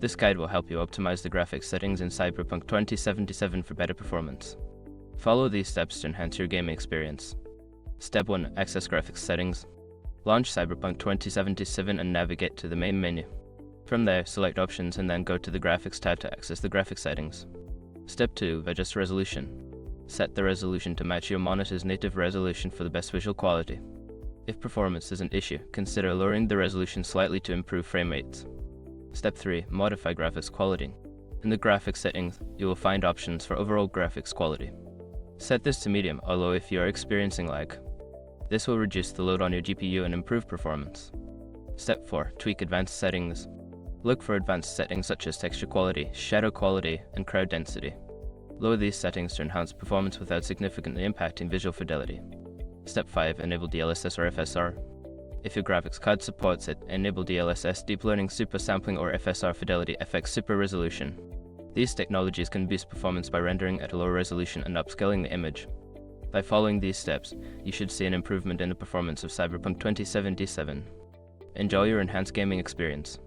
This guide will help you optimize the graphics settings in Cyberpunk 2077 for better performance. Follow these steps to enhance your gaming experience. Step 1. Access graphics settings. Launch Cyberpunk 2077 and navigate to the main menu. From there, select Options and then go to the Graphics tab to access the graphics settings. Step 2. Adjust resolution. Set the resolution to match your monitor's native resolution for the best visual quality. If performance is an issue, consider lowering the resolution slightly to improve frame rates. Step 3. Modify graphics quality. In the graphics settings, you will find options for overall graphics quality. Set this to medium or low if you are experiencing lag. This will reduce the load on your GPU and improve performance. Step 4. Tweak advanced settings. Look for advanced settings such as texture quality, shadow quality, and crowd density. Lower these settings to enhance performance without significantly impacting visual fidelity. Step 5. Enable DLSS or FSR. If your graphics card supports it, enable DLSS, Deep Learning Super Sampling, or FSR Fidelity FX Super Resolution. These technologies can boost performance by rendering at a lower resolution and upscaling the image. By following these steps, you should see an improvement in the performance of Cyberpunk 2077. Enjoy your enhanced gaming experience.